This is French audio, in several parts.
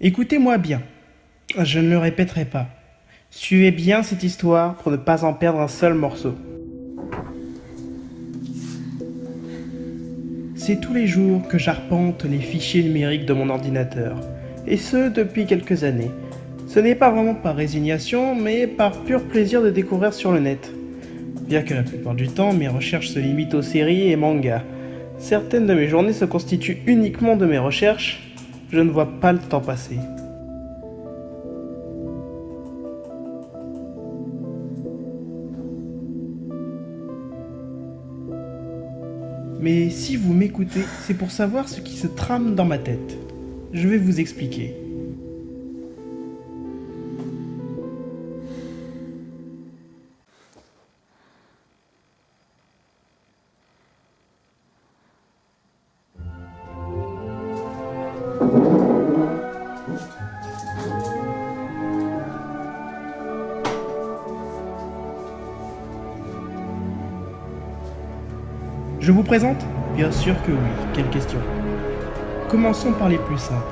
Écoutez-moi bien, je ne le répéterai pas. Suivez bien cette histoire pour ne pas en perdre un seul morceau. C'est tous les jours que j'arpente les fichiers numériques de mon ordinateur, et ce depuis quelques années. Ce n'est pas vraiment par résignation, mais par pur plaisir de découvrir sur le net. Bien que la plupart du temps, mes recherches se limitent aux séries et mangas. Certaines de mes journées se constituent uniquement de mes recherches, je ne vois pas le temps passer. Mais si vous m'écoutez, c'est pour savoir ce qui se trame dans ma tête. Je vais vous expliquer. Je vous présente? Bien sûr que oui, quelle question. Commençons par les plus simples.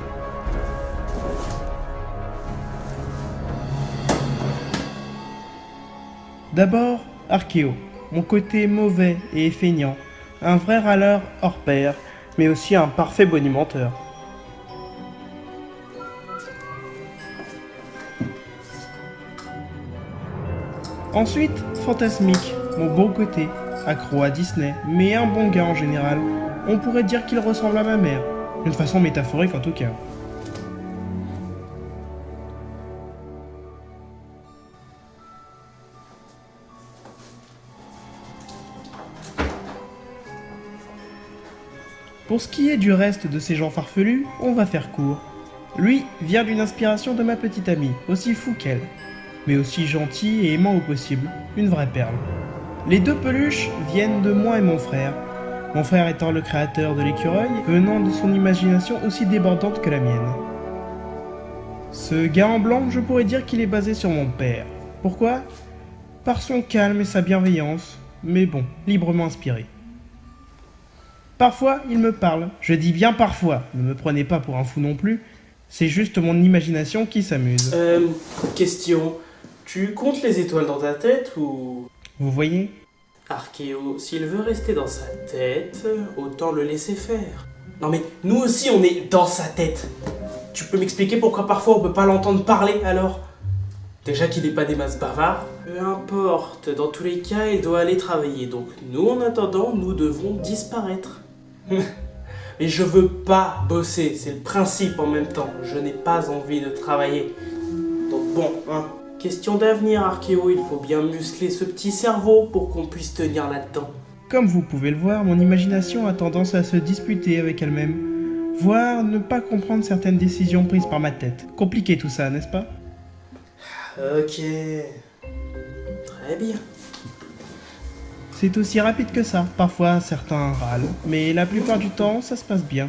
D'abord, Archéo, mon côté mauvais et feignant, un vrai râleur hors pair, mais aussi un parfait bonimenteur. Ensuite, Fantasmique, mon bon côté, accro à Disney, mais un bon gars en général. On pourrait dire qu'il ressemble à ma mère, d'une façon métaphorique en tout cas. Pour ce qui est du reste de ces gens farfelus, on va faire court. Lui vient d'une inspiration de ma petite amie, aussi fou qu'elle, mais aussi gentil et aimant au possible, une vraie perle. Les deux peluches viennent de moi et mon frère étant le créateur de l'écureuil, venant de son imagination aussi débordante que la mienne. Ce gars en blanc, je pourrais dire qu'il est basé sur mon père. Pourquoi? Par son calme et sa bienveillance, mais bon, librement inspiré. Parfois, il me parle. Je dis bien parfois, ne me prenez pas pour un fou non plus. C'est juste mon imagination qui s'amuse. Question. Tu comptes les étoiles dans ta tête ou... Vous voyez? Archéo, s'il veut rester dans sa tête, autant le laisser faire. Non mais nous aussi on est dans sa tête. Tu peux m'expliquer pourquoi parfois on peut pas l'entendre parler alors? Déjà qu'il est pas des masses bavards. Peu importe, dans tous les cas il doit aller travailler. Donc nous en attendant, nous devons disparaître. Mais je veux pas bosser, c'est le principe en même temps. Je n'ai pas envie de travailler. Donc bon, hein. Question d'avenir, Archéo, il faut bien muscler ce petit cerveau pour qu'on puisse tenir là-dedans. Comme vous pouvez le voir, mon imagination a tendance à se disputer avec elle-même, voire ne pas comprendre certaines décisions prises par ma tête. Compliqué tout ça, n'est-ce pas? Ok. Très bien. C'est aussi rapide que ça. Parfois, certains râlent, mais la plupart du temps, ça se passe bien.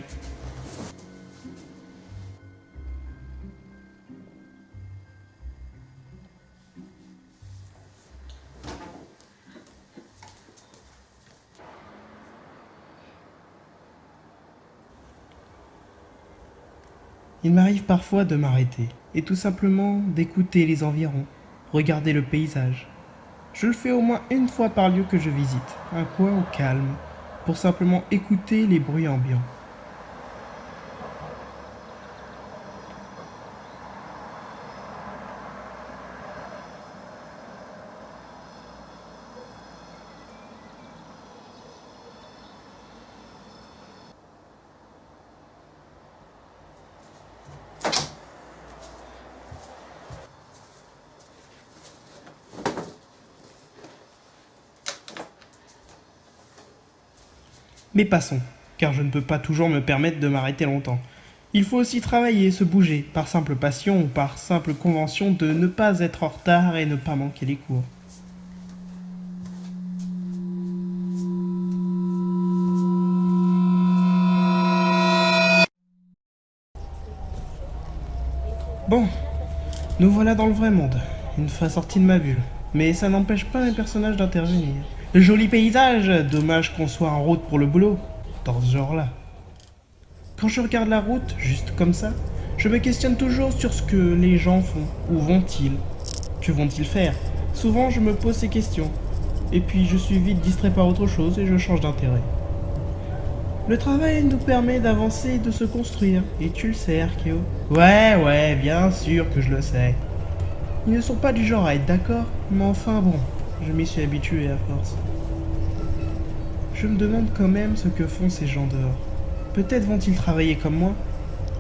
Il m'arrive parfois de m'arrêter et tout simplement d'écouter les environs, regarder le paysage. Je le fais au moins une fois par lieu que je visite, un coin au calme, pour simplement écouter les bruits ambiants. Mais passons, car je ne peux pas toujours me permettre de m'arrêter longtemps. Il faut aussi travailler, se bouger, par simple passion ou par simple convention de ne pas être en retard et ne pas manquer les cours. Bon, nous voilà dans le vrai monde, une fois sorti de ma bulle. Mais ça n'empêche pas mes personnages d'intervenir. Joli paysage, dommage qu'on soit en route pour le boulot, dans ce genre-là. Quand je regarde la route, juste comme ça, Je me questionne toujours sur ce que les gens font. Où vont-ils? Que vont-ils faire? Souvent, je me pose ces questions. Et puis, je suis vite distrait par autre chose et je change d'intérêt. Le travail nous permet d'avancer et de se construire. Et tu le sais, Archéo. Ouais, bien sûr que je le sais. Ils ne sont pas du genre à être d'accord, mais enfin bon, je m'y suis habitué à force. Je me demande quand même ce que font ces gens dehors. Peut-être vont-ils travailler comme moi?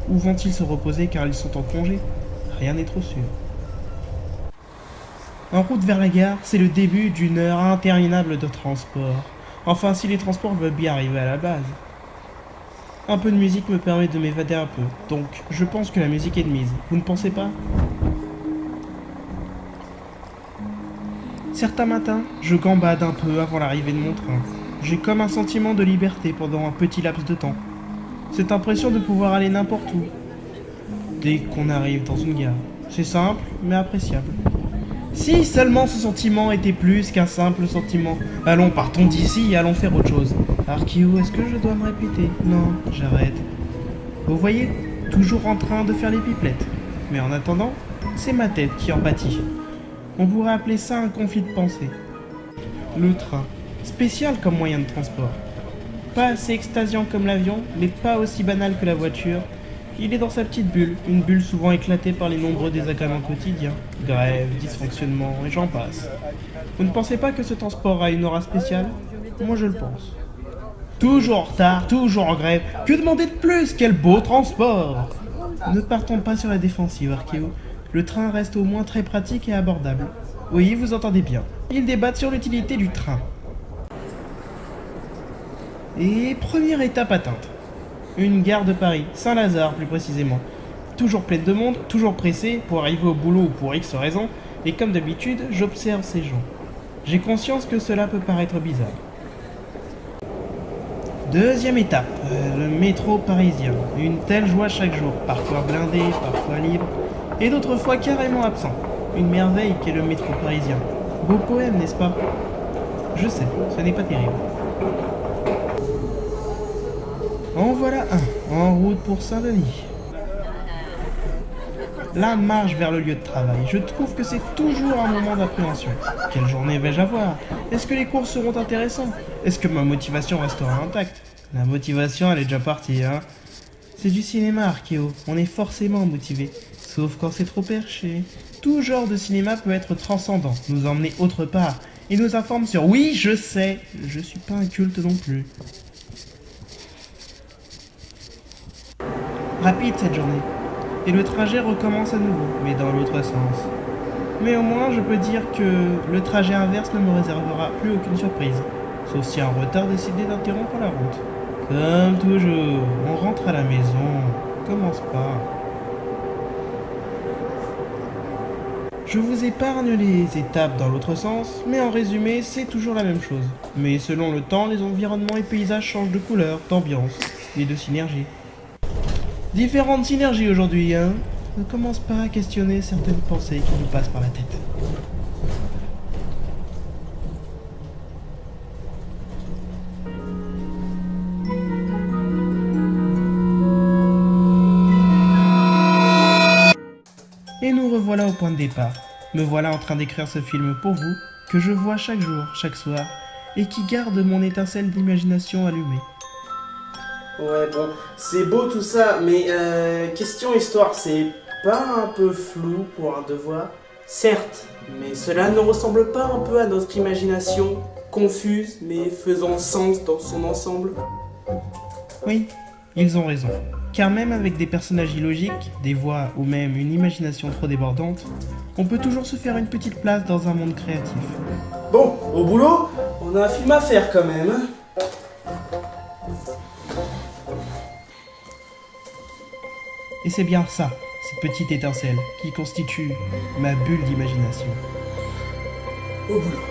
Ou vont-ils se reposer car ils sont en congé? Rien n'est trop sûr. En route vers la gare, c'est le début d'une heure interminable de transport. Enfin, si les transports veulent bien arriver à la base. Un peu de musique me permet de m'évader un peu, donc je pense que la musique est de mise. Vous ne pensez pas? Certains matins, je gambade un peu avant l'arrivée de mon train. J'ai comme un sentiment de liberté pendant un petit laps de temps. Cette impression de pouvoir aller n'importe où. Dès qu'on arrive dans une gare. C'est simple, mais appréciable. Si seulement ce sentiment était plus qu'un simple sentiment. Allons, partons d'ici et allons faire autre chose. Archéo, est-ce que je dois me répéter? Non, j'arrête. Vous voyez, toujours en train de faire les pipelettes. Mais en attendant, c'est ma tête qui en pâtit. On pourrait appeler ça un conflit de pensée. Le train, spécial comme moyen de transport. Pas assez extasiant comme l'avion, mais pas aussi banal que la voiture. Il est dans sa petite bulle, une bulle souvent éclatée par les nombreux désagréments quotidiens. Grève, dysfonctionnement, et j'en passe. Vous ne pensez pas que ce transport a une aura spéciale? Moi je le pense. Toujours en retard, toujours en grève. Que demander de plus? Quel beau transport! Ne partons pas sur la défensive, Archéo. Le train reste au moins très pratique et abordable. Oui, vous entendez bien. Ils débattent sur l'utilité du train. Et première étape atteinte. Une gare de Paris, Saint-Lazare plus précisément. Toujours pleine de monde, toujours pressée pour arriver au boulot ou pour X raisons, et comme d'habitude, j'observe ces gens. J'ai conscience que cela peut paraître bizarre. Deuxième étape, le métro parisien. Une telle joie chaque jour, parfois blindé, parfois libre, et d'autres fois carrément absent. Une merveille qu'est le métro parisien. Beau poème, n'est-ce pas? Je sais, ce n'est pas terrible. En voilà un, en route pour Saint-Denis. La marche vers le lieu de travail. Je trouve que c'est toujours un moment d'appréhension. Quelle journée vais-je avoir? Est-ce que les cours seront intéressants? Est-ce que ma motivation restera intacte? La motivation, elle est déjà partie, hein. C'est du cinéma, Archéo. On est forcément motivé. Sauf quand c'est trop perché. Tout genre de cinéma peut être transcendant, nous emmener autre part, et nous informe sur... Oui, je sais, je suis pas un culte non plus. Rapide cette journée. Et le trajet recommence à nouveau, mais dans l'autre sens. Mais au moins, je peux dire que le trajet inverse ne me réservera plus aucune surprise. Sauf si un retard décidé d'interrompre la route. Comme toujours, on rentre à la maison. Commence pas. Je vous épargne les étapes dans l'autre sens, mais en résumé, c'est toujours la même chose. Mais selon le temps, les environnements et paysages changent de couleur, d'ambiance et de synergie. Différentes synergies aujourd'hui, hein. Ne commence pas à questionner certaines pensées qui nous passent par la tête. Et nous revoilà au point de départ. Me voilà en train d'écrire ce film pour vous, que je vois chaque jour, chaque soir, et qui garde mon étincelle d'imagination allumée. Ouais, bon, c'est beau tout ça, mais question histoire, c'est pas un peu flou pour un devoir? Certes, mais cela ne ressemble pas un peu à notre imagination, confuse, mais faisant sens dans son ensemble? Oui, ils ont raison. Car même avec des personnages illogiques, des voix ou même une imagination trop débordante, on peut toujours se faire une petite place dans un monde créatif. Bon, au boulot, on a un film à faire quand même, hein. Et c'est bien ça, cette petite étincelle, qui constitue ma bulle d'imagination. Au boulot.